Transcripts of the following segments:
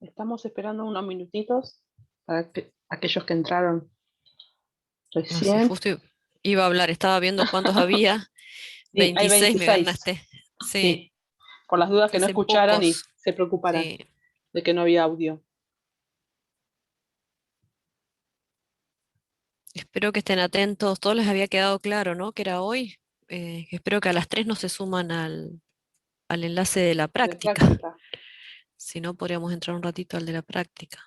Estamos esperando unos minutitos para aquellos que entraron No sé, recién. justo iba a hablar, estaba viendo cuántos había. Sí, hay 26 me 26. ganaste. Sí, Sí, por las dudas se que no hacen escucharan y pocos. se preocuparan Sí. de que no había audio. Espero que estén atentos. Todos les había quedado claro, ¿no? Que era hoy. Espero que a las 3 no se suman al enlace de la De práctica. práctica. Si no, podríamos entrar un ratito al de la práctica.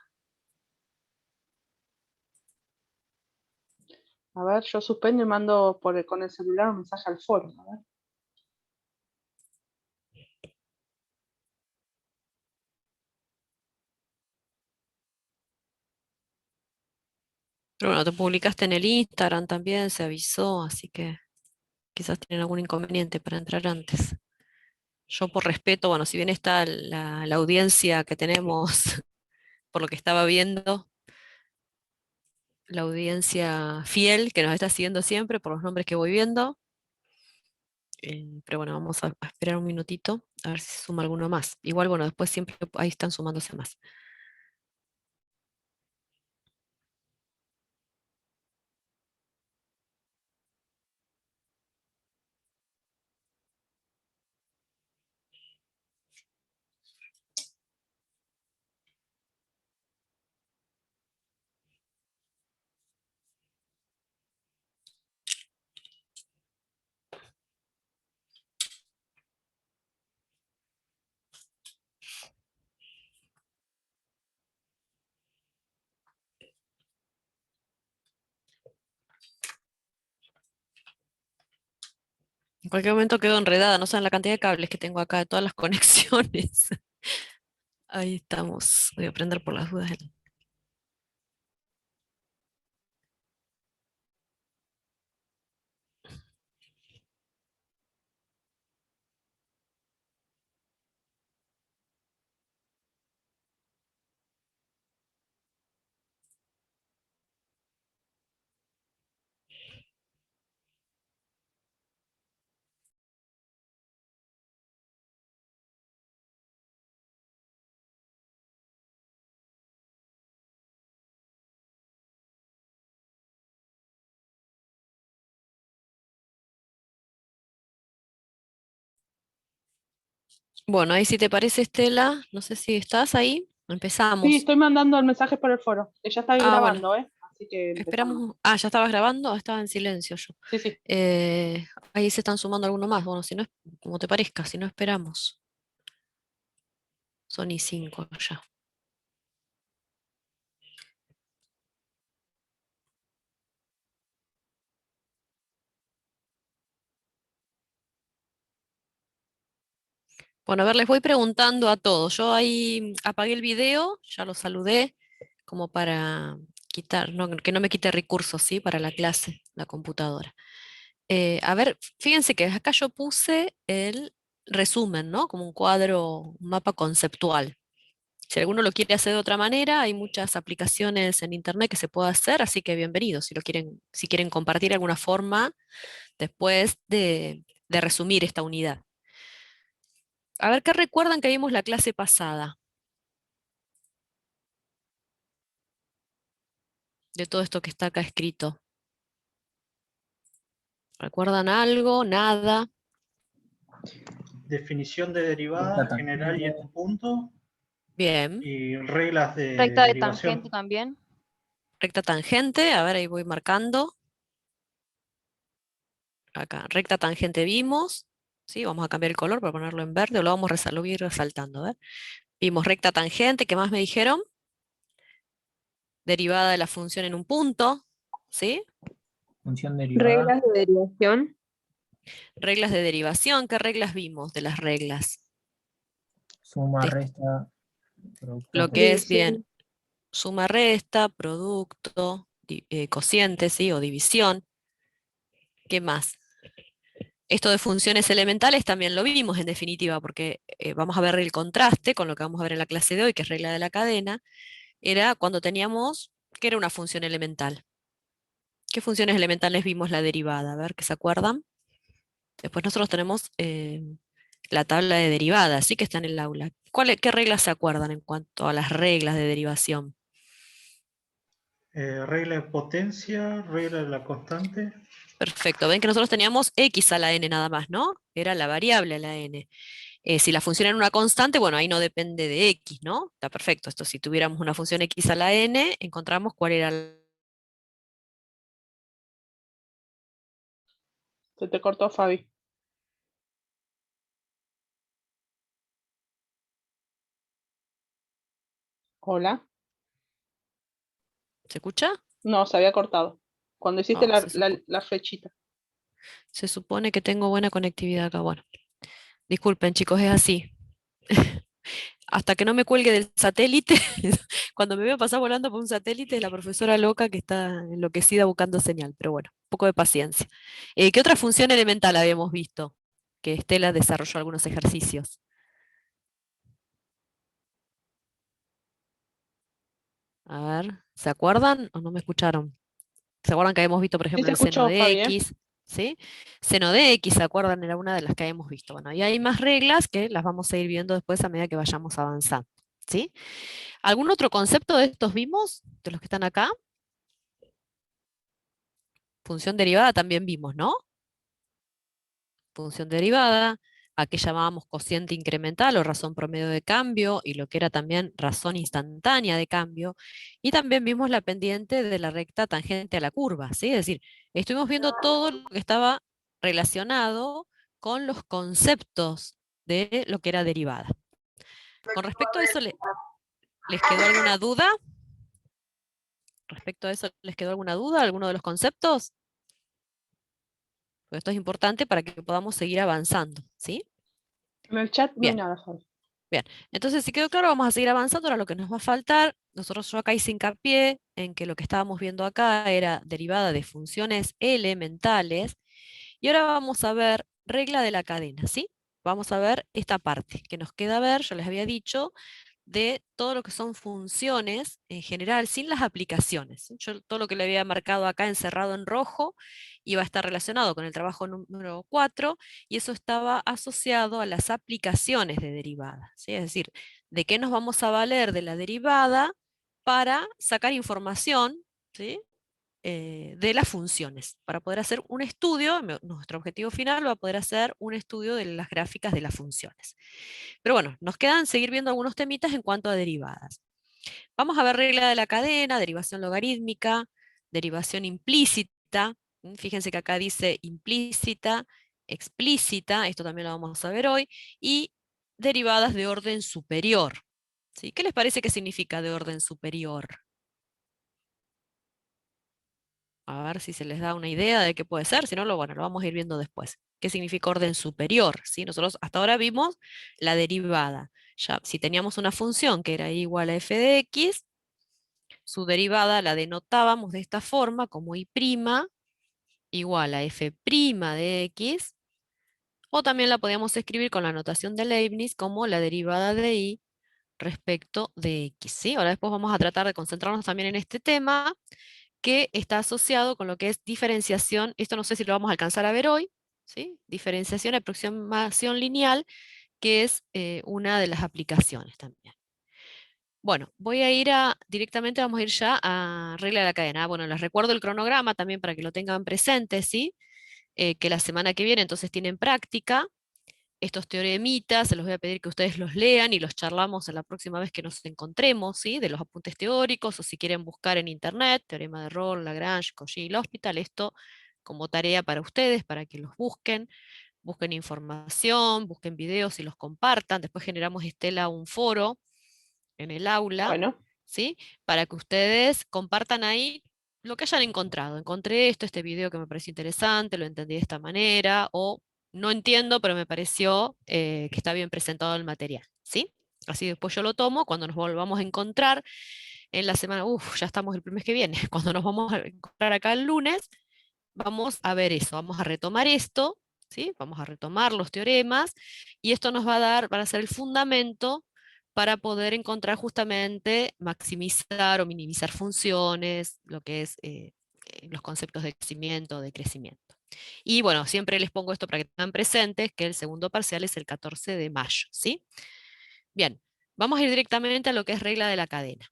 A ver, yo suspendo y mando con el celular un mensaje al foro. A ver. Pero bueno, te publicaste en el Instagram también, se avisó, así que quizás tienen algún inconveniente para entrar antes. Yo por respeto, bueno, si bien está la audiencia que tenemos, por lo que estaba viendo, la audiencia fiel que nos está siguiendo siempre por los nombres que voy viendo, pero bueno, vamos a esperar un minutito a ver si se suma alguno más. Igual, bueno, después siempre ahí están sumándose más. En cualquier momento quedo enredada, no saben la cantidad de cables que tengo acá de todas las conexiones. Ahí estamos. Voy a prender por las dudas. Bueno, ahí si te parece, Estela, no sé si estás ahí. Sí, Empezamos. estoy mandando el mensaje por el foro. Que ya está Ah, bueno, grabando, ¿eh? Así que empezamos. esperamos. Ah, ya estabas grabando, estaba en silencio yo. Sí, sí. Ahí se están sumando algunos más. Bueno, si no, como te parezca, si no esperamos. Son y 5 ya. Bueno, a ver, les voy preguntando a todos. Yo ahí apagué el video, ya lo saludé, como para quitar, que no me quite recursos, ¿sí? Para la clase, la computadora. A ver, fíjense que acá yo puse el resumen, ¿no? Como un cuadro, un mapa conceptual. Si alguno lo quiere hacer de otra manera, hay muchas aplicaciones en internet que se puede hacer, así que bienvenidos si lo quieren, si quieren compartir alguna forma después de resumir esta unidad. A ver, ¿qué recuerdan que vimos la clase pasada de todo esto que está acá escrito? ¿Recuerdan algo? ¿Nada? Definición de derivada general y en un punto, Bien. y reglas de Recta de tangente derivación. también. Recta tangente, a ver, ahí voy marcando. Acá, recta tangente vimos. Sí, vamos a cambiar el color para ponerlo en verde, o lo vamos a ir resaltando, a ver. Vimos recta tangente, ¿qué más me dijeron? Derivada de la función en un punto, ¿sí? Función derivada. Reglas de derivación. Reglas de derivación, ¿qué reglas vimos de las reglas? Suma, De resta, producto. lo que es División. bien suma, resta, producto, cociente, ¿sí? O división. ¿Qué más? Esto de funciones elementales también lo vimos en definitiva, porque vamos a ver el contraste con lo que vamos a ver en la clase de hoy, que es regla de la cadena, era cuando teníamos, ¿qué era una función elemental? ¿Qué funciones elementales vimos la derivada? A ver, ¿qué se acuerdan? Después nosotros tenemos la tabla de derivadas, sí que está en el aula. ¿Qué reglas se acuerdan en cuanto a las reglas de derivación? Regla de potencia, regla de la constante. Perfecto, ven que nosotros teníamos x a la n nada más, ¿no? Era la variable a la n. Si la función era una constante, bueno, ahí no depende de x, ¿no? Está perfecto. Esto, si tuviéramos una función x a la n, encontramos cuál era Se te cortó, Fabi. Hola. ¿Se escucha? No, se había cortado. Cuando hiciste No, la flechita. se supone que tengo buena conectividad acá. Bueno, disculpen chicos, es así. Hasta que no me cuelgue del satélite, cuando me veo pasar volando por un satélite, es la profesora loca que está enloquecida buscando señal. Pero bueno, un poco de paciencia. ¿Qué otra función elemental habíamos visto? Que Estela desarrolló algunos ejercicios. A ver, ¿se acuerdan o no me escucharon? ¿Se acuerdan que habíamos visto, por Sí ejemplo, se el seno escuchó, de Fabi, ¿eh? X? ¿Sí? Seno de X, ¿se acuerdan? Era una de las que habíamos visto. Bueno, y hay más reglas que las vamos a ir viendo después a medida que vayamos avanzando. ¿Sí? ¿Algún otro concepto de estos vimos? De los que están acá. Función derivada también vimos, ¿no? Función derivada, a qué llamábamos cociente incremental o razón promedio de cambio, y lo que era también razón instantánea de cambio. Y también vimos la pendiente de la recta tangente a la curva, ¿sí? Es decir, estuvimos viendo todo lo que estaba relacionado con los conceptos de lo que era derivada. Con respecto a eso, ¿les quedó alguna duda? Respecto a eso, ¿les quedó alguna duda? ¿Alguno de los conceptos? Porque esto es importante para que podamos seguir avanzando, ¿sí? En el chat no hay Bien. nada, Fabi. Bien, entonces si quedó claro, vamos a seguir avanzando. Ahora lo que nos va a faltar, yo acá hice hincapié en que lo que estábamos viendo acá era derivada de funciones elementales, y ahora vamos a ver regla de la cadena, ¿sí? Vamos a ver esta parte que nos queda ver, yo les había dicho, de todo lo que son funciones en general, sin las aplicaciones. Yo todo lo que le había marcado acá encerrado en rojo iba a estar relacionado con el trabajo número 4, y eso estaba asociado a las aplicaciones de derivada, ¿sí? Es decir, de qué nos vamos a valer de la derivada para sacar información, ¿sí? De las funciones, para poder hacer un estudio. Nuestro objetivo final va a poder hacer un estudio de las gráficas de las funciones. Pero bueno, nos quedan seguir viendo algunos temitas en cuanto a derivadas. Vamos a ver regla de la cadena, derivación logarítmica, derivación implícita. Fíjense que acá dice implícita, explícita, esto también lo vamos a ver hoy, y derivadas de orden superior. ¿Sí? ¿Qué les parece que significa de orden superior? A ver si se les da una idea de qué puede ser, si no, bueno, lo vamos a ir viendo después. ¿Qué significa orden superior? ¿Sí? Nosotros hasta ahora vimos la derivada. Ya, si teníamos una función que era igual a f de x, su derivada la denotábamos de esta forma como y' igual a f' de x, o también la podíamos escribir con la notación de Leibniz como la derivada de y respecto de x. ¿Sí? Ahora después vamos a tratar de concentrarnos también en este tema, que está asociado con lo que es diferenciación. Esto no sé si lo vamos a alcanzar a ver hoy, ¿sí? Diferenciación y aproximación lineal, que es una de las aplicaciones también. Bueno, voy a ir directamente vamos a ir ya a regla de la cadena. Bueno, les recuerdo el cronograma también para que lo tengan presente, ¿sí? Que la semana que viene entonces tienen práctica. Estos teoremitas, se los voy a pedir que ustedes los lean y los charlamos en la próxima vez que nos encontremos, ¿sí? De los apuntes teóricos, o si quieren buscar en internet, teorema de Rolle, Lagrange, Cauchy y L'Hospital, esto como tarea para ustedes, para que los busquen información, busquen videos y los compartan. Después generamos, Estela, un foro en el aula, Bueno, ¿sí? Para que ustedes compartan ahí lo que hayan encontrado. Encontré esto, este video que me pareció interesante, lo entendí de esta manera, o no entiendo, pero me pareció que está bien presentado el material, ¿sí? Así después yo lo tomo, cuando nos volvamos a encontrar en la semana, ya estamos el mes que viene, cuando nos vamos a encontrar acá el lunes, vamos a ver eso, vamos a retomar esto, ¿sí? Vamos a retomar los teoremas, y esto nos va a dar, van a ser el fundamento para poder encontrar justamente, maximizar o minimizar funciones, lo que es los conceptos de crecimiento, de crecimiento. Y bueno, siempre les pongo esto para que tengan presentes que el segundo parcial es el 14 de mayo, ¿sí? Bien, vamos a ir directamente a lo que es regla de la cadena,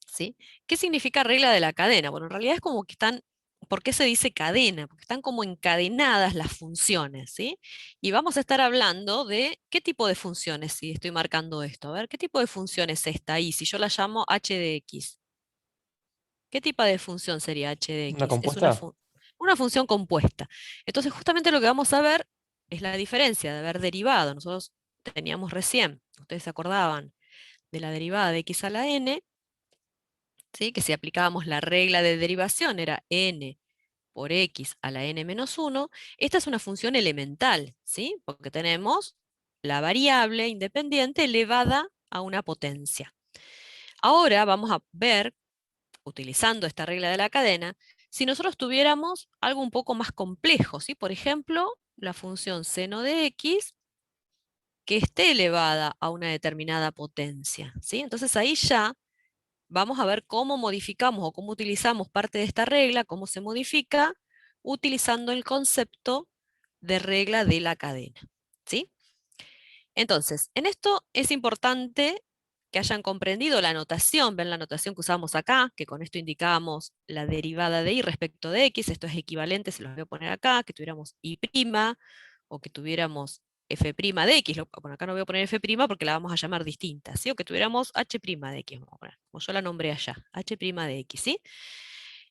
¿sí? ¿Qué significa regla de la cadena? Bueno, en realidad es como que están, ¿por qué se dice cadena? Porque están como encadenadas las funciones, ¿sí? Y vamos a estar hablando de qué tipo de funciones, si estoy marcando esto. A ver, ¿qué tipo de función es esta ahí? Si yo la llamo h de x. ¿Qué tipo de función sería h de ¿Una x? Es compuesta? una función compuesta. Entonces, justamente lo que vamos a ver es la diferencia de haber derivado. Nosotros teníamos recién, ustedes se acordaban, de la derivada de x a la n, ¿sí? Que si aplicábamos la regla de derivación era n por x a la n menos 1. Esta es una función elemental, ¿sí? Porque tenemos la variable independiente elevada a una potencia. Ahora vamos a ver, utilizando esta regla de la cadena, si nosotros tuviéramos algo un poco más complejo, ¿sí? Por ejemplo, la función seno de x que esté elevada a una determinada potencia, ¿sí? Entonces ahí ya vamos a ver cómo modificamos o cómo utilizamos parte de esta regla, cómo se modifica, utilizando el concepto de regla de la cadena, ¿sí? Entonces, en esto es importante que hayan comprendido la notación, ven la notación que usamos acá, que con esto indicábamos la derivada de y respecto de x, esto es equivalente, se los voy a poner acá, que tuviéramos y' o que tuviéramos f' de x, bueno, acá no voy a poner f' porque la vamos a llamar distinta, ¿sí? O que tuviéramos h' de x, vamos a poner, como yo la nombré allá, h' de x, ¿sí?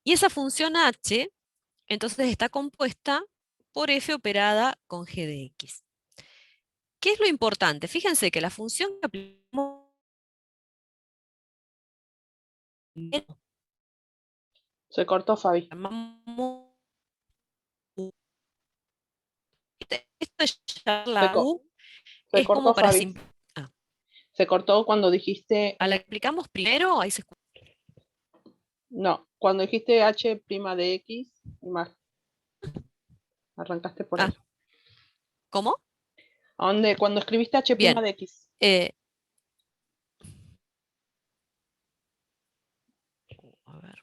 Y esa función h, entonces está compuesta por f operada con g de x. ¿Qué es lo importante? Fíjense que la función que aplicamos se cortó Fabi. llamamos U. Esto de llamar Se, la co- U se es como cortó para Fabi. Se cortó cuando dijiste, a la que aplicamos primero, ahí se escucha. no, cuando dijiste h' de x, y más, arrancaste por Ah, ahí. ¿cómo? ¿A dónde? Cuando escribiste h' Bien. de x. A ver.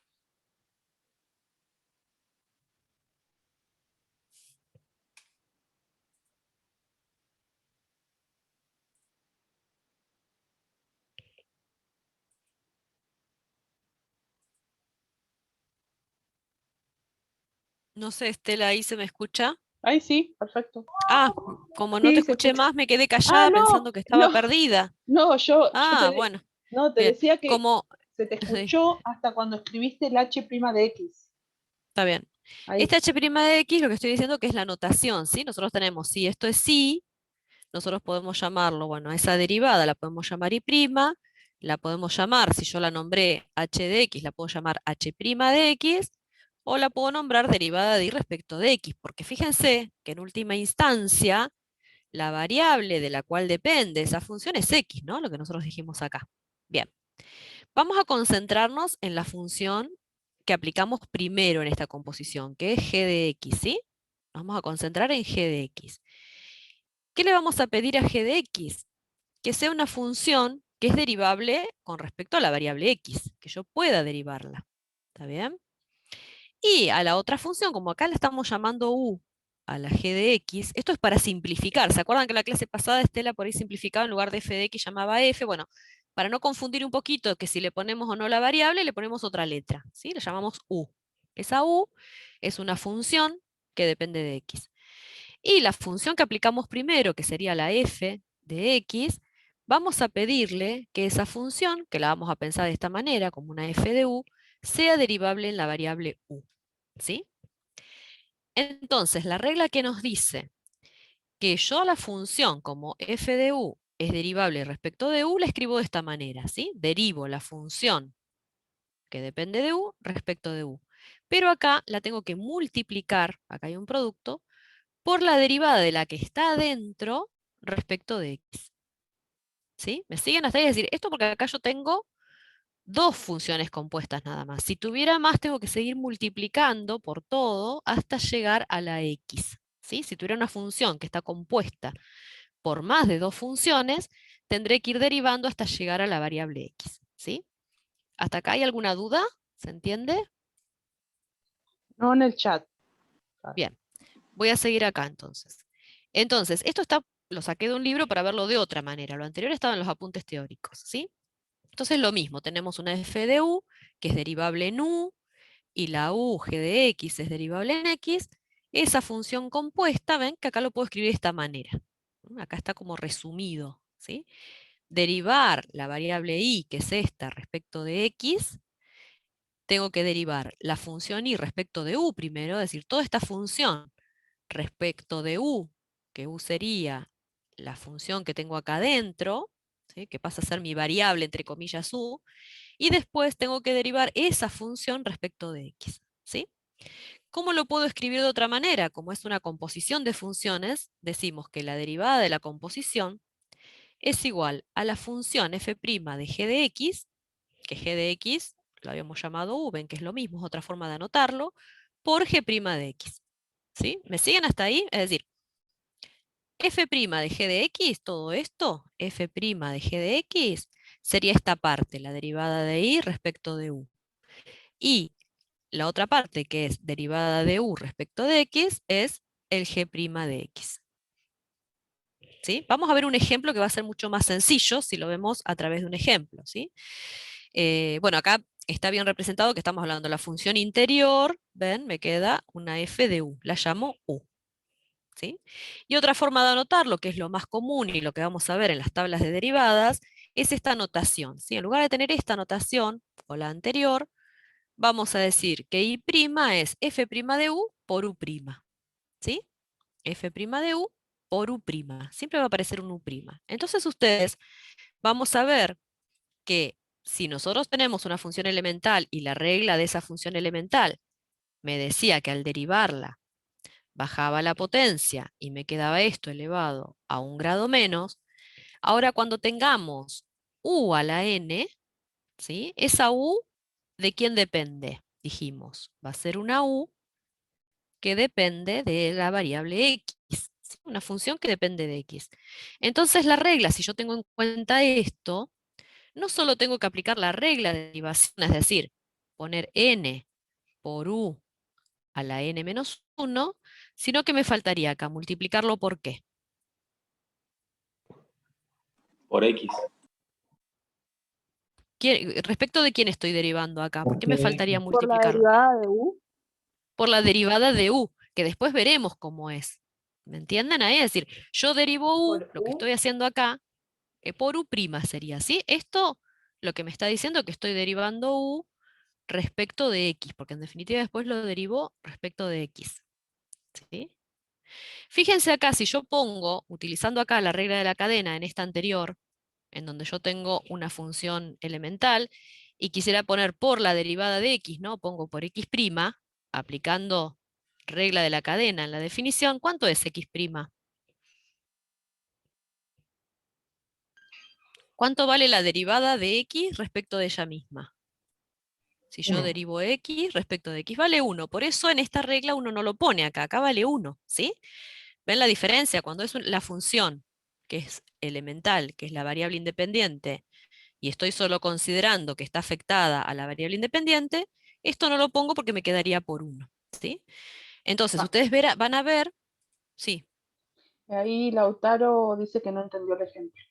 No sé, Estela, ahí se me escucha. Ahí sí, perfecto. Ah, como no te Sí, se escuché escucha. más, me quedé Ah, callada no, pensando que estaba no, perdida. no, yo Ah, bueno, no, te bien. decía que Como, se te sí, escuchó hasta cuando escribiste el h' de x. está bien. Ahí. Este h' de x, lo que estoy diciendo que es la notación, ¿sí? Nosotros tenemos, si esto es sí, nosotros podemos llamarlo, bueno, esa derivada la podemos llamar y', la podemos llamar, si yo la nombré h de x, la puedo llamar h' de x, o la puedo nombrar derivada de y respecto de x, porque fíjense que en última instancia, la variable de la cual depende esa función es x, ¿no? Lo que nosotros dijimos acá. Bien, vamos a concentrarnos en la función que aplicamos primero en esta composición, que es g de x, ¿sí? Vamos a concentrar en g de x. ¿Qué le vamos a pedir a g de x? Que sea una función que es derivable con respecto a la variable x, que yo pueda derivarla. ¿Está bien? Y a la otra función, como acá la estamos llamando u a la g de x, esto es para simplificar. ¿Se acuerdan que la clase pasada Estela por ahí simplificaba en lugar de f de x llamaba f? Bueno, para no confundir un poquito que si le ponemos o no la variable, le ponemos otra letra, ¿sí? Le llamamos u. Esa u es una función que depende de x. Y la función que aplicamos primero, que sería la f de x, vamos a pedirle que esa función, que la vamos a pensar de esta manera, como una f de u, sea derivable en la variable u. ¿Sí? Entonces, la regla que nos dice que yo a la función como f de u es derivable respecto de u, la escribo de esta manera, ¿sí? Derivo la función que depende de u respecto de u. Pero acá la tengo que multiplicar, acá hay un producto, por la derivada de la que está adentro respecto de x. ¿Sí? ¿Me siguen hasta ahí? Es decir, esto porque acá yo tengo dos funciones compuestas nada más. Si tuviera más, tengo que seguir multiplicando por todo hasta llegar a la x. ¿Sí? Si tuviera una función que está compuesta por más de dos funciones, tendré que ir derivando hasta llegar a la variable x. ¿Sí? ¿Hasta acá hay alguna duda? ¿Se entiende? No en el chat. Bien, voy a seguir acá entonces. Entonces, esto lo saqué de un libro para verlo de otra manera. Lo anterior estaba en los apuntes teóricos, ¿sí? Entonces lo mismo, tenemos una f de u, que es derivable en u, y la u g de x es derivable en x. Esa función compuesta, ven que acá lo puedo escribir de esta manera. Acá está como resumido, ¿sí? Derivar la variable y, que es esta, respecto de x, tengo que derivar la función y respecto de u primero, es decir, toda esta función respecto de u, que u sería la función que tengo acá adentro, ¿sí? Que pasa a ser mi variable, entre comillas, u, y después tengo que derivar esa función respecto de x. ¿Sí? ¿Cómo lo puedo escribir de otra manera? Como es una composición de funciones, decimos que la derivada de la composición es igual a la función f' de g de x, que g de x lo habíamos llamado u, ven que es lo mismo, es otra forma de anotarlo, por g' de x. ¿Sí? ¿Me siguen hasta ahí? Es decir, f' de g de x, todo esto, f' de g de x, sería esta parte, la derivada de y respecto de u. Y la otra parte, que es derivada de u respecto de x, es el g' de x. ¿Sí? Vamos a ver un ejemplo que va a ser mucho más sencillo si lo vemos a través de un ejemplo. ¿Sí? Bueno, acá está bien representado que estamos hablando de la función interior. ¿Ven? Me queda una f de u. La llamo u. ¿Sí? Y otra forma de anotarlo, que es lo más común y lo que vamos a ver en las tablas de derivadas, es esta notación. ¿Sí? En lugar de tener esta notación, o la anterior, vamos a decir que I' es f' de u por u'. ¿Sí? F' de u por u'. Siempre va a aparecer un u'. Entonces ustedes vamos a ver que si nosotros tenemos una función elemental y la regla de esa función elemental me decía que al derivarla bajaba la potencia y me quedaba esto elevado a un grado menos, ahora cuando tengamos u a la n, ¿sí? Esa u, ¿de quién depende? Dijimos, va a ser una u que depende de la variable x, ¿sí? Una función que depende de x. Entonces la regla, si yo tengo en cuenta esto, no solo tengo que aplicar la regla de derivación, es decir, poner n por u a la n menos 1, sino que me faltaría acá multiplicarlo por ¿qué? Por X. ¿Respecto de quién estoy derivando acá? ¿Por ¿Por qué me qué faltaría X? Por la multiplicarlo? derivada de u. Por la derivada de u, que después veremos cómo es. ¿Me entienden ahí? Es decir, yo derivo u, Por lo que u. estoy haciendo acá, por u' sería, ¿sí? Esto lo que me está diciendo que estoy derivando u respecto de x, porque en definitiva después lo derivo respecto de x. ¿Sí? Fíjense acá, si yo pongo, utilizando acá la regla de la cadena en esta anterior, en donde yo tengo una función elemental, y quisiera poner por la derivada de x, ¿no? Pongo por x', aplicando regla de la cadena en la definición, ¿cuánto es x'? ¿Cuánto vale la derivada de x respecto de ella misma? Si yo 1. derivo x respecto de x, vale 1. Por eso en esta regla uno no lo pone acá, acá vale 1, ¿sí? ¿Ven la diferencia? Cuando es la función que es elemental, que es la variable independiente, y estoy solo considerando que está afectada a la variable independiente, esto no lo pongo porque me quedaría por 1, ¿sí? Entonces, ustedes van a ver, sí, Ahí Lautaro dice que no entendió el ejemplo.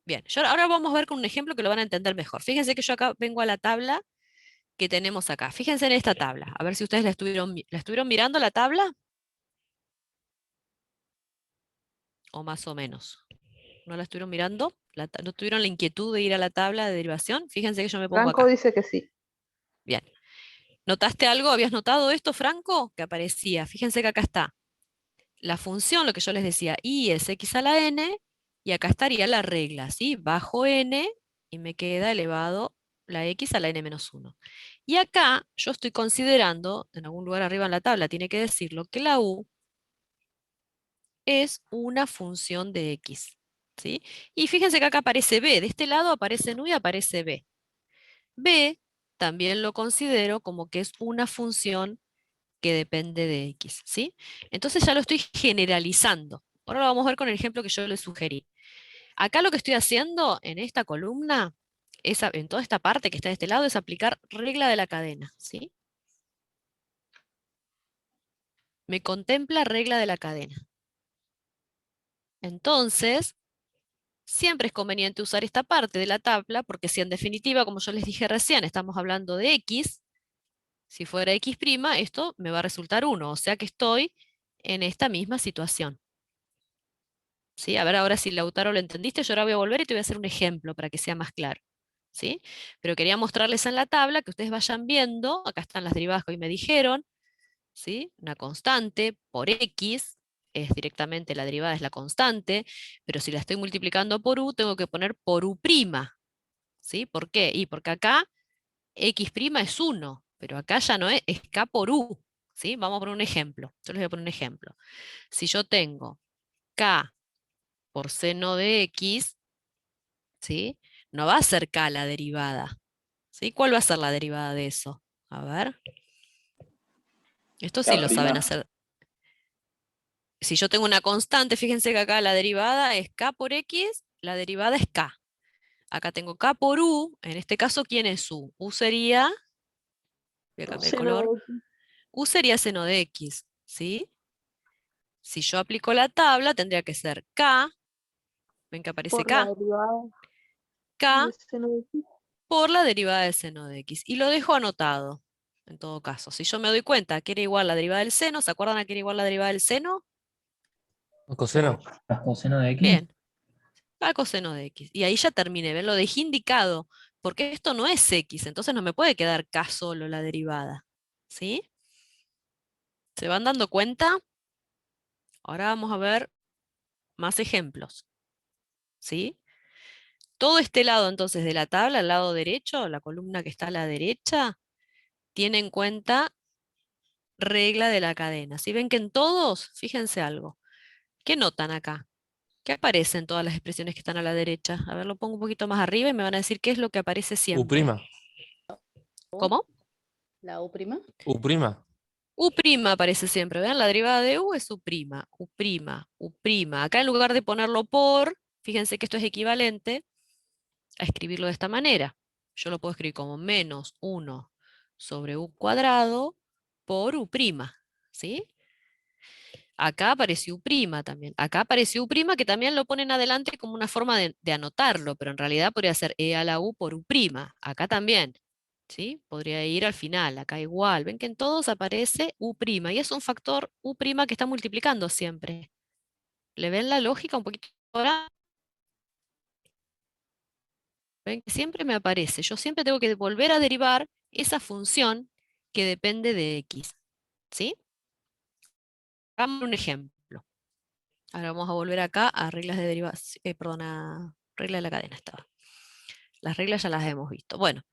bien. Ahora vamos a ver con un ejemplo que lo van a entender mejor. Fíjense que yo acá vengo a la tabla que tenemos acá. Fíjense en esta tabla, a ver si ustedes la estuvieron mirando la tabla, o más o menos. ¿No la estuvieron mirando? ¿No tuvieron la inquietud de ir a la tabla de derivación? Fíjense que yo me pongo Franco acá. dice que sí. Bien. ¿Notaste algo? ¿Habías notado esto, Franco? Que aparecía. Fíjense que acá está la función, lo que yo les decía, y es x a la n, Y acá estaría la regla, ¿sí? Bajo n y me queda elevado la x a la n-1. Y acá yo estoy considerando, en algún lugar arriba en la tabla tiene que decirlo, que la u es una función de x, ¿sí? Y fíjense que acá aparece b, de este lado aparece u y aparece b. B también lo considero como que es una función que depende de x, ¿sí? Entonces ya lo estoy generalizando. Ahora lo vamos a ver con el ejemplo que yo les sugerí. Acá lo que estoy haciendo en esta columna, en toda esta parte que está de este lado, es aplicar regla de la cadena, ¿sí? Me contempla regla de la cadena. Entonces, siempre es conveniente usar esta parte de la tabla, porque si en definitiva, como yo les dije recién, estamos hablando de x, si fuera x', esto me va a resultar 1, o sea que estoy en esta misma situación. ¿Sí? A ver ahora si Lautaro lo entendiste, yo ahora voy a volver y te voy a hacer un ejemplo para que sea más claro. ¿Sí? Pero quería mostrarles en la tabla que ustedes vayan viendo, acá están las derivadas que hoy me dijeron, ¿sí? Una constante por x, es directamente la derivada es la constante, pero si la estoy multiplicando por u, tengo que poner por u', ¿sí? ¿Por qué? Y porque acá x' es 1, pero acá ya no es k por u, ¿sí? Vamos a poner un ejemplo, yo les voy a poner un ejemplo. Si yo tengo k por seno de x, ¿sí? No va a ser k la derivada, ¿sí? ¿Cuál va a ser la derivada de eso? A ver. Esto sí lo saben K'. hacer. Si yo tengo una constante, fíjense que acá la derivada es k por x, la derivada es k. Acá tengo k por u, en este caso, ¿quién es u? U sería, voy a cambiar de Seno de color, X. u sería seno de x, ¿sí? Si yo aplico la tabla, tendría que ser k, ven que aparece Por la k, derivada k de seno de X. por la derivada del seno de x. Y lo dejo anotado, en todo caso. Si yo me doy cuenta que era igual la derivada del seno, ¿se acuerdan a que era igual la derivada del seno? Coseno. ¿Las coseno de x? Bien, al coseno de x. Y ahí ya terminé, ¿ven? Lo dejé indicado, porque esto no es x, entonces no me puede quedar k solo la derivada. ¿Sí? ¿Se van dando cuenta? Ahora vamos a ver más ejemplos. ¿Sí? Todo este lado entonces de la tabla, el lado derecho, la columna que está a la derecha, tiene en cuenta regla de la cadena. Si ven que en todos, fíjense algo. ¿Qué notan acá? ¿Qué aparece en todas las expresiones que están a la derecha? A ver, lo pongo un poquito más arriba y me van a decir qué es lo que aparece siempre. U'. ¿Cómo? La U'. U'. U' aparece siempre. ¿Ven? La derivada de u es U', U'. Acá en lugar de ponerlo por, fíjense que esto es equivalente a escribirlo de esta manera. Yo lo puedo escribir como menos 1 sobre u cuadrado por U', ¿sí? Acá apareció U' también. Acá apareció U', que también lo ponen adelante como una forma de anotarlo, pero en realidad podría ser e a la u por U'. Acá también, ¿sí? Podría ir al final, acá igual. Ven que en todos aparece U', y es un factor U' que está multiplicando siempre. ¿Le ven la lógica un poquito ahora? ¿Ven? Siempre me aparece. Yo siempre tengo que volver a derivar esa función que depende de x. ¿Sí? Hagamos un ejemplo. Ahora vamos a volver acá a reglas de derivación, perdón, a regla de la cadena estaba. Las reglas ya las hemos visto. Bueno,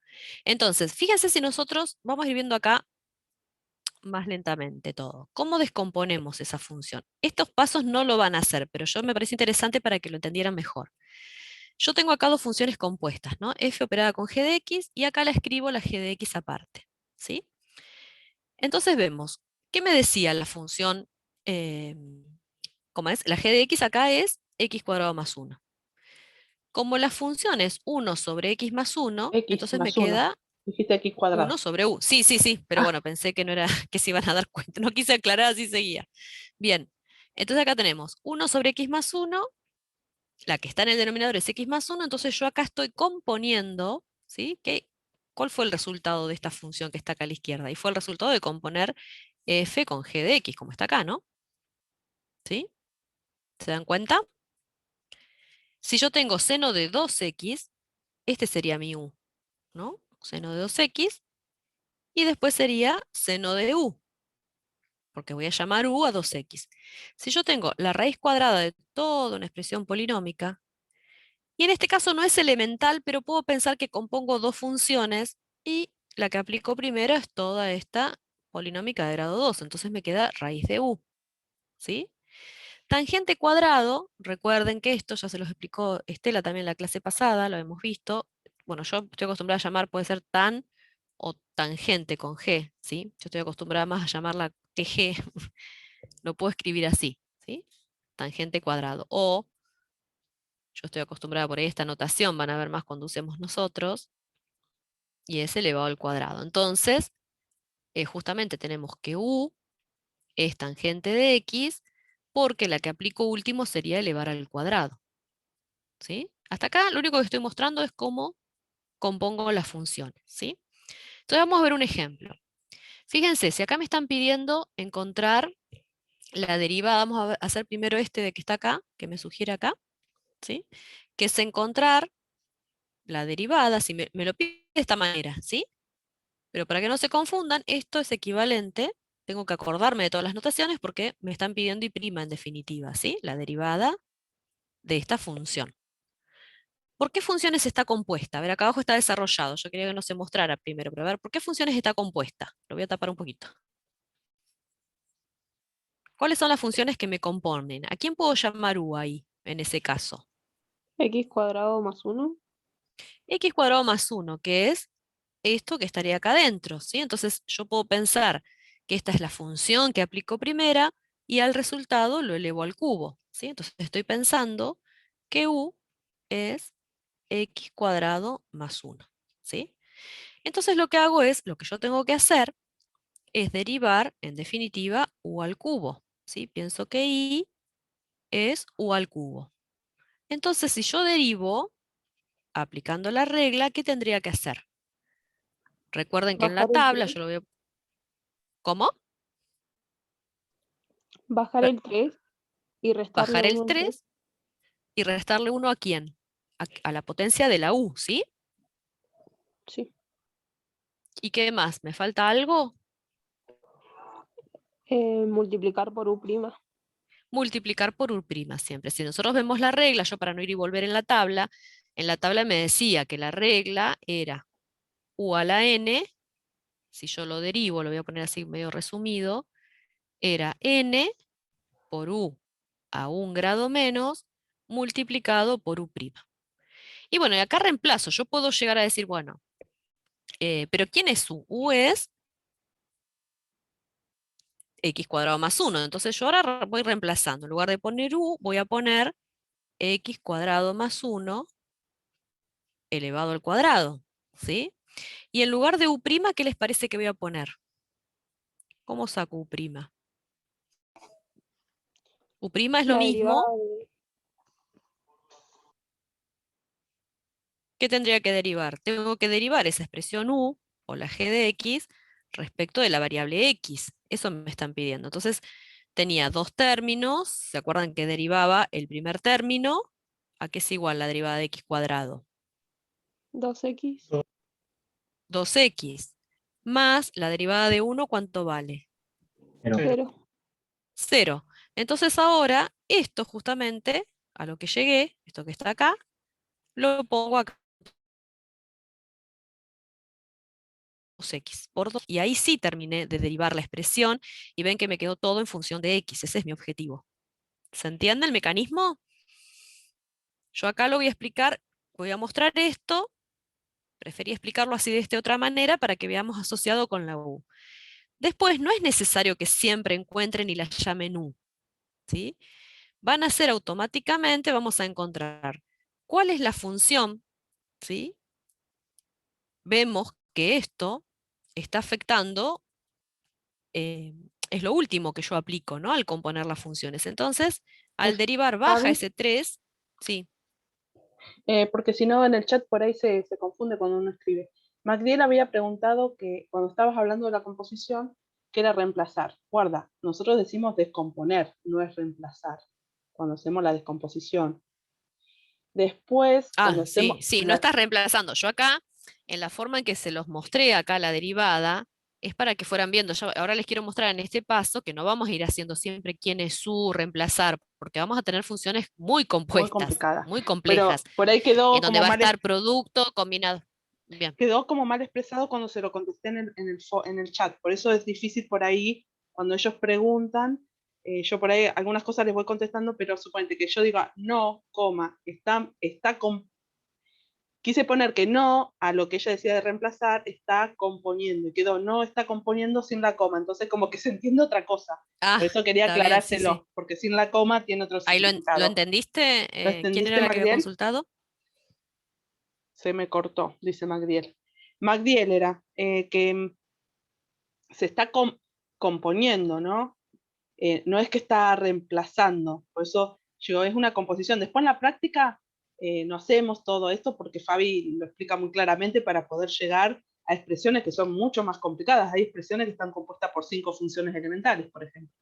entonces, fíjense si nosotros vamos a ir viendo acá más lentamente todo. ¿Cómo descomponemos esa función? Estos pasos no lo van a hacer, pero yo me parece interesante para que lo entendieran mejor. Yo tengo acá dos funciones compuestas, ¿no? F operada con g de x y acá la escribo la g de x aparte, ¿sí? Entonces vemos, ¿qué me decía la función? ¿Cómo es? La g de x acá es x cuadrado más 1. Como la función es 1 sobre x más 1, X entonces me más 1. queda Dijiste X 1 cuadrado. sobre u. Sí, pero Ah. bueno, pensé que no era que se iban a dar cuenta. No quise aclarar, así seguía. Bien, entonces acá tenemos 1 sobre x más 1, la que está en el denominador es x más 1, entonces yo acá estoy componiendo, ¿sí? ¿Cuál fue el resultado de esta función que está acá a la izquierda? Y fue el resultado de componer f con g de x, como está acá, ¿no? ¿Sí? ¿Se dan cuenta? Si yo tengo seno de 2x, este sería mi u, ¿no? Seno de 2x, y después sería seno de u, porque voy a llamar u a 2x. Si yo tengo la raíz cuadrada de toda una expresión polinómica, Y en este caso no es elemental, pero puedo pensar que compongo dos funciones y la que aplico primero es toda esta polinómica de grado 2. Entonces me queda raíz de u. ¿Sí? Tangente cuadrado, recuerden que esto ya se los explicó Estela también en la clase pasada, lo hemos visto. Bueno, yo estoy acostumbrada a llamar, puede ser tan o tangente con G, ¿sí? Yo estoy acostumbrada más a llamarla TG, lo puedo escribir así, ¿sí? Tangente cuadrado. O, yo estoy acostumbrada por ahí a esta notación, van a ver más cuando usemos nosotros, y es elevado al cuadrado. Entonces, justamente tenemos que U es tangente de X, porque la que aplico último sería elevar al cuadrado. ¿Sí? Hasta acá lo único que estoy mostrando es cómo compongo las funciones. ¿Sí? Entonces vamos a ver un ejemplo. Fíjense, si acá me están pidiendo encontrar la derivada, vamos a hacer primero este de que está acá, que me sugiere acá, ¿sí? Que es encontrar la derivada, si me lo pide de esta manera, ¿sí? Pero para que no se confundan, esto es equivalente, tengo que acordarme de todas las notaciones porque me están pidiendo y' en definitiva, ¿sí? La derivada de esta función. ¿Por qué funciones está compuesta? A ver, acá abajo está desarrollado. Yo quería que no se mostrara primero, pero a ver, ¿por qué funciones está compuesta? Lo voy a tapar un poquito. ¿Cuáles son las funciones que me componen? ¿A quién puedo llamar u ahí, en ese caso? X cuadrado más 1. X cuadrado más 1, que es esto que estaría acá adentro, ¿sí? Entonces yo puedo pensar que esta es la función que aplico primera y al resultado lo elevo al cubo, ¿sí? Entonces estoy pensando que u es x cuadrado más 1, ¿sí? Entonces lo que hago es, lo que yo tengo que hacer es derivar, en definitiva, u al cubo, ¿sí? Pienso que i es u al cubo. Entonces, si yo derivo, aplicando la regla, ¿qué tendría que hacer? Recuerden que en la Bajar el tabla 3. yo lo voy a... ¿Cómo? Bajar el 3 y restarle Bajar 1 el al 3. 3 y restarle 1 ¿a quién? A la potencia de la u, ¿sí? Sí. ¿Y qué más? ¿Me falta algo? Multiplicar por U'. Multiplicar por u' siempre. Si nosotros vemos la regla, yo para no ir y volver en la tabla me decía que la regla era u a la n, si yo lo derivo, lo voy a poner así medio resumido, era n por u a 1 grado menos multiplicado por u'. Y bueno, y acá reemplazo, yo puedo llegar a decir, bueno, pero ¿quién es u? U es x cuadrado más 1. Entonces yo ahora voy reemplazando. En lugar de poner u, voy a poner x cuadrado más 1 elevado al cuadrado. ¿Sí? Y en lugar de u', ¿qué les parece que voy a poner? ¿Cómo saco u'? U' es lo La derivada mismo. de ¿Qué tendría que derivar? Tengo que derivar esa expresión u, o la g de x, respecto de la variable x. Eso me están pidiendo. Entonces, tenía dos términos. ¿Se acuerdan que derivaba el primer término? ¿A qué es igual la derivada de x cuadrado? 2x. 2x. Más la derivada de 1, ¿cuánto vale? Pero 0. 0. Entonces ahora, esto justamente, a lo que llegué, esto que está acá, lo pongo acá. 2x por 2. Y ahí sí terminé de derivar la expresión y ven que me quedó todo en función de x. Ese es mi objetivo. ¿Se entiende el mecanismo? Yo acá lo voy a explicar, voy a mostrar esto. Preferí explicarlo así de esta otra manera para que veamos asociado con la u. Después, no es necesario que siempre encuentren y la llamen u, ¿sí? Van a ser automáticamente, vamos a encontrar cuál es la función, ¿sí? Vemos que esto está afectando, es lo último que yo aplico, ¿no? Al componer las funciones. Entonces, al derivar baja Abby, ese 3, sí. porque si no en el chat por ahí se confunde cuando uno escribe. Magdiel había preguntado que cuando estabas hablando de la composición, ¿qué era reemplazar? Guarda, nosotros decimos descomponer, no es reemplazar, cuando hacemos la descomposición. Después, cuando Ah, sí, hacemos sí, no estás reemplazando. Yo acá, en la forma en que se los mostré acá la derivada, es para que fueran viendo. Ahora les quiero mostrar en este paso que no vamos a ir haciendo siempre quién es su, reemplazar, porque vamos a tener funciones muy Muy compuestas, complicada. muy Pero complejas, por ahí quedó en donde como va a mal, estar producto combinado. Bien. quedó como mal expresado cuando se lo contesté en el chat. Por eso es difícil por ahí, cuando ellos preguntan, yo por ahí algunas cosas les voy contestando, pero suponete que yo diga no, coma, quise poner que no a lo que ella decía de reemplazar, está componiendo, y quedó no está componiendo sin la coma, entonces como que se entiende otra cosa. Ah, Por eso quería está bien, sí, sí. aclarárselo, porque sin la coma tiene otro Ahí lo significado. entendiste. ¿Lo ¿Quién entendiste, era la que había Magdiel? consultado? Se me cortó, dice Magdiel. Magdiel era que se está componiendo, ¿no? No es que está reemplazando, por eso yo, es una composición. Después en la práctica no hacemos todo esto porque Fabi lo explica muy claramente para poder llegar a expresiones que son mucho más complicadas. Hay expresiones que están compuestas por 5 funciones elementales, por ejemplo.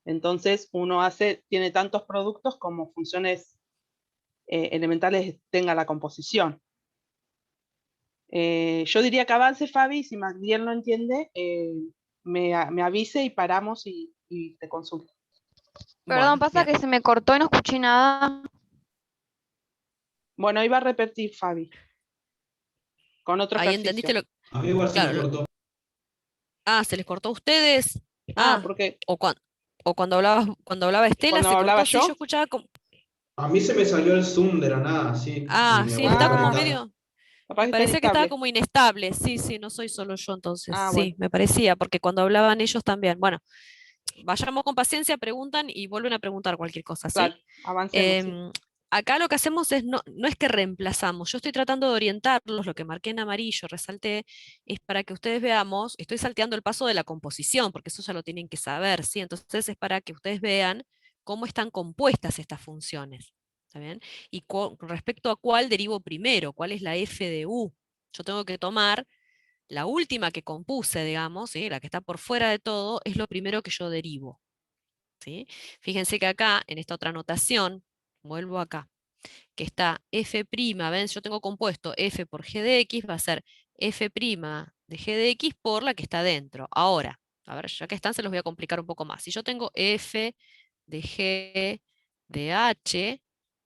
Entonces uno tiene tantos productos como funciones elementales tenga la composición. Yo diría que avance, Fabi, si Magdiel no entiende, me avise y paramos y te consulto. Perdón, Bueno, pasa bien. que se me cortó y no escuché nada. Bueno, iba a repetir, Fabi, con otro Ahí ejercicio. entendiste lo. A mí igual se Claro, me cortó. ¿se les cortó a ustedes? Porque O cuando hablaba Estela, cuando se hablaba cortó. Sí, yo yo, escuchaba como. A mí se me salió el Zoom de la nada, sí, y me Sí, volvió a está como Ah. conectar. medio. capaz Me que está parecía que estaba inestable. como inestable. Sí, sí, no soy solo yo entonces. Ah, Sí, bueno. me parecía, porque cuando hablaban ellos también. Bueno, vayamos con paciencia, preguntan y vuelven a preguntar cualquier cosa, ¿sí? Claro, avancemos, sí. Acá lo que hacemos es, no es que reemplazamos, yo estoy tratando de orientarlos, lo que marqué en amarillo, resalté, es para que ustedes veamos, estoy salteando el paso de la composición, porque eso ya lo tienen que saber, ¿sí? Entonces es para que ustedes vean cómo están compuestas estas funciones, ¿está bien? Y con respecto a cuál derivo primero, cuál es la f de u. Yo tengo que tomar la última que compuse, digamos, ¿sí? La que está por fuera de todo, es lo primero que yo derivo, ¿sí? Fíjense que acá, en esta otra notación, vuelvo acá, que está f', ¿ven? Yo tengo compuesto f por g de x, va a ser f' de g de x por la que está dentro. Ahora, a ver, ya que están, se los voy a complicar un poco más. Si yo tengo f de g de h,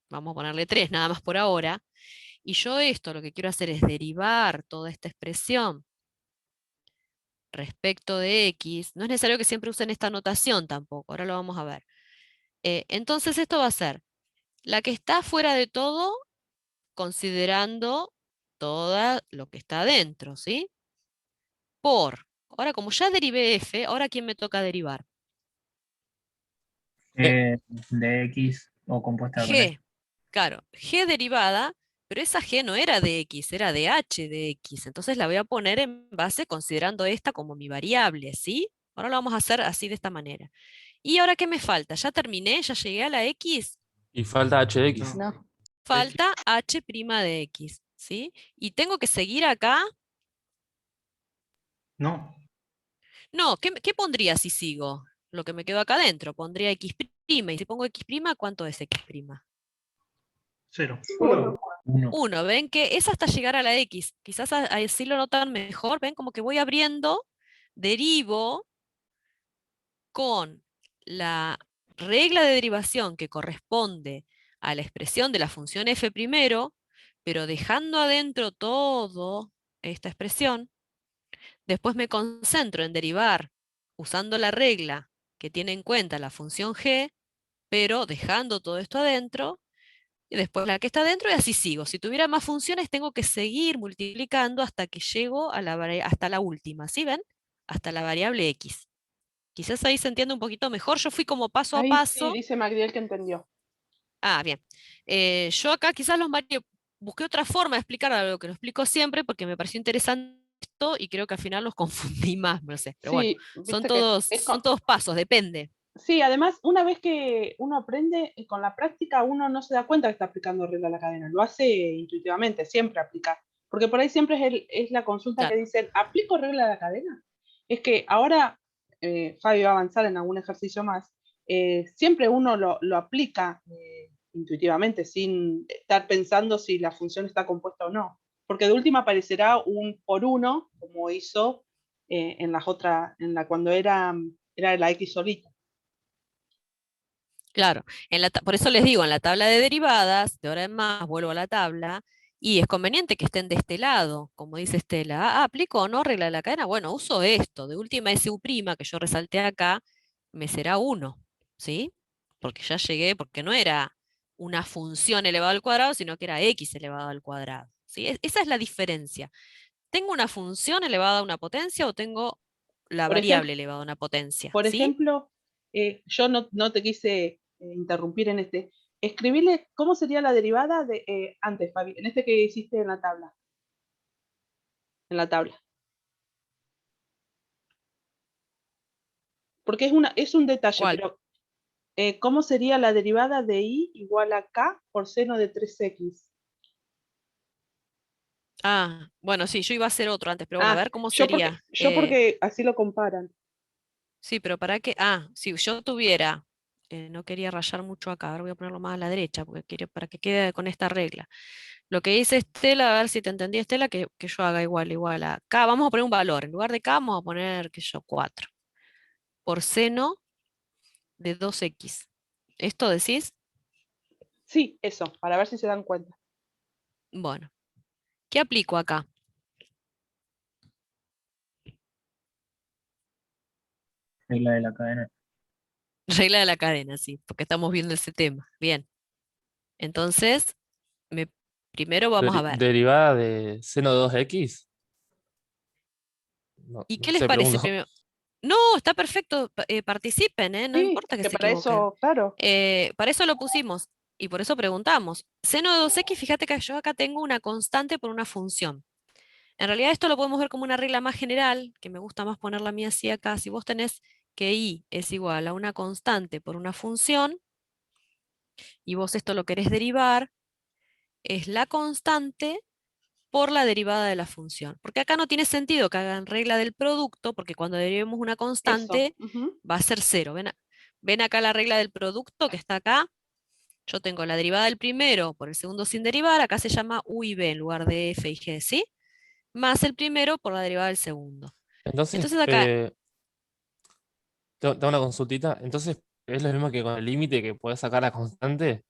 vamos a ponerle 3 nada más por ahora, y yo esto lo que quiero hacer es derivar toda esta expresión respecto de x, no es necesario que siempre usen esta notación tampoco, ahora lo vamos a ver. Entonces esto va a ser la que está fuera de todo, considerando todo lo que está adentro, ¿sí? Ahora como ya derivé f, ahora ¿quién me toca derivar? De X o compuesta con G, claro, G derivada, pero esa G no era de X, era de H de X, entonces la voy a poner en base considerando esta como mi variable, ¿sí? Ahora lo vamos a hacer así de esta manera. ¿Y ahora qué me falta? ¿Ya terminé? ¿Ya llegué a la X? Y falta h de x. No. Falta H' de X, ¿sí? Y tengo que seguir acá. No, No, ¿qué pondría si sigo? Lo que me quedó acá adentro, pondría X', y si pongo X', ¿cuánto es X'? 0. Uno. 1. 1, ven que es hasta llegar a la X. Quizás así lo notan mejor, ven como que voy abriendo, derivo con la regla de derivación que corresponde a la expresión de la función f primero, pero dejando adentro toda esta expresión. Después me concentro en derivar usando la regla que tiene en cuenta la función g, pero dejando todo esto adentro, y después la que está adentro, y así sigo. Si tuviera más funciones, tengo que seguir multiplicando hasta que llego a hasta la última, ¿sí ven? Hasta la variable x. Quizás ahí se entiende un poquito mejor. Yo fui como paso a Ahí sí, paso. dice Magdiel que entendió. Bien. Yo acá quizás busqué otra forma de explicar algo que lo explico siempre porque me pareció interesante esto y creo que al final los confundí más, no sé. Pero bueno, Sí, son viste que todos pasos, depende. sí, además, una vez que uno aprende, con la práctica uno no se da cuenta que está aplicando regla a la cadena, lo hace intuitivamente, siempre aplica. Porque por ahí siempre es la consulta Claro. que dicen, ¿aplico regla a la cadena? Es que ahora, Fabi va a avanzar en algún ejercicio más, siempre uno lo aplica intuitivamente, sin estar pensando si la función está compuesta o no. Porque de última aparecerá un por uno, como hizo en las otras, cuando era la X solita. Claro, por eso les digo, en la tabla de derivadas, de ahora en más vuelvo a la tabla, y es conveniente que estén de este lado, como dice Estela. ¿Aplico o no regla de la cadena? Bueno, uso esto, de última SU' que yo resalté acá, me será 1, ¿sí? Porque ya llegué, porque no era una función elevada al cuadrado, sino que era x elevado al cuadrado, ¿sí? Esa es la diferencia. ¿Tengo una función elevada a una potencia o tengo la Por ejemplo, variable elevada a una potencia? por ¿Sí? ejemplo yo no te quise interrumpir en este. Escribirle cómo sería la derivada de antes, Fabi, en este que hiciste en la tabla. En la tabla. Porque es un detalle, ¿Cuál? pero ¿cómo sería la derivada de y igual a k por seno de 3x? Ah, bueno, sí, yo iba a hacer otro antes, pero bueno, a ver cómo Yo sería. porque así lo comparan. Sí, pero para qué. Ah, si yo tuviera, no quería rayar mucho acá, ahora voy a ponerlo más a la derecha, porque quiero para que quede con esta regla. Lo que dice Estela, a ver si te entendí, Estela, que yo haga igual a k. Vamos a poner un valor. En lugar de k, vamos a poner, qué sé yo, 4 por seno de 2x. ¿Esto decís? Sí, eso, para ver si se dan cuenta. Bueno, ¿qué aplico acá? Regla de la cadena. Regla de la cadena, sí, porque estamos viendo ese tema. Bien. Entonces, primero vamos a ver. Derivada de seno de 2x. No, ¿Y no qué les sé, parece pregunto. primero? No, está perfecto, participen, no Sí, importa que que se para equivoquen. eso, claro. Para eso lo pusimos y por eso preguntamos. Seno de 2x, fíjate que yo acá tengo una constante por una función. En realidad esto lo podemos ver como una regla más general, que me gusta más ponerla a mí así acá. Si vos tenés que y es igual a una constante por una función, y vos esto lo querés derivar, es la constante por la derivada de la función. Porque acá no tiene sentido que hagan regla del producto, porque cuando derivemos una Eso. constante Ujú. va a ser 0. ¿Ven acá la regla del producto que está acá? Yo tengo la derivada del primero por el segundo sin derivar, acá se llama u y b en lugar de f y g, ¿sí? Más el primero por la derivada del segundo. Entonces, Entonces acá, tengo una consultita. Entonces, ¿es lo mismo que con el límite que puedes sacar la constante?